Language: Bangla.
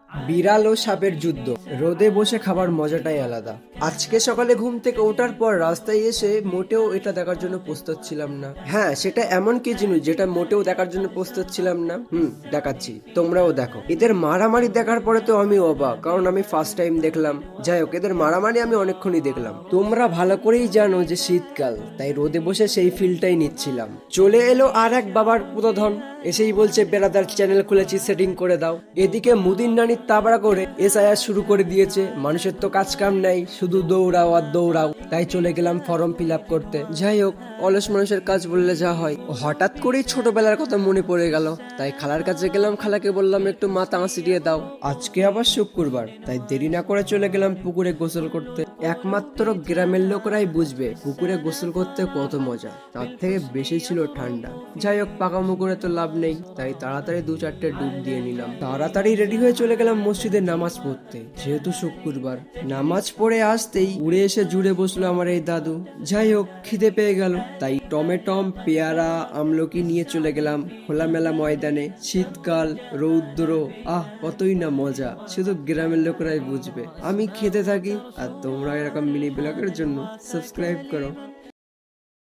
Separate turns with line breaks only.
বিড়াল ও সাপের যুদ্ধ। রোদে বসে খাবার মজাটাই আলাদা। আজকে সকালে ঘুম থেকে ওঠার পর রাস্তায় এসে মোটেও এটা দেখার জন্য প্রস্তুত ছিলাম না। হ্যাঁ, সেটা এমন কি জিনিস যেটা মোটেও দেখার জন্য প্রস্তুত ছিলাম না। দেখাচ্ছি, তোমরাও দেখো। এদের মারামারি দেখার পরে তো আমি অবাক, কারণ আমি ফার্স্ট টাইম দেখলাম। যাই হোক, এদের মারামারি আমি অনেকক্ষণই দেখলাম। তোমরা ভালো করেই জানো যে শীতকাল, তাই রোদে বসে সেই ফিলটাই নিচ্ছিলাম। চলে এলো আর এক বাবার পুতোধন, এসেই বলছে বেড়াদার চ্যানেল খুলেছি, সেটিং করে দাও। এদিকে মুদির নানির তাবড়া করে এসআইআর শুরু করে দিয়েছে। মানুষের তো কাজ কাম নাই, শুধু দৌড়াও আর দৌড়াও। তাই চলে গেলাম ফর্ম ফিল আপ করতে। যাই হোক, অলস মানুষের কাজ বললে যা হয়। হঠাৎ করেই ছোটবেলার কথা মনে পড়ে গেল, তাই খালার কাছে গেলাম। খালাকে বললাম একটু মাথা ছিটিয়ে দাও। আজকে আবার শুক্রবার, তাই দেরি না করে চলে গেলাম পুকুরে গোসল করতে। একমাত্র গ্রামের লোকরাই বুঝবে পুকুরে গোসল করতে কত মজা, তার থেকে বেশি ছিল ঠান্ডা। যাই হোক, পাকামো করে তো লাভ নেই, তাই তাড়াতাড়ি 2-4টে ডুব দিয়ে নিলাম। তাড়াতাড়ি রেডি হয়ে চলে গেলাম মসজিদে নামাজ পড়তে, যেহেতু শুক্রবার। নামাজ পড়ে আসতেই উড়ে এসে জুড়ে বসলো আমার এই দাদু। যাই হোক, খিদে পেয়ে গেল, তাই টমেটম, পেয়ারা, আমলকি নিয়ে চলে গেলাম খোলামেলা ময়দানে। শীতকাল, রৌদ্র, কতই না মজা, শুধু গ্রামের লোকরাই বুঝবে। আমি খেতে থাকি, আর তোমরা এরকম মিনি ব্লগের জন্য সাবস্ক্রাইব করো।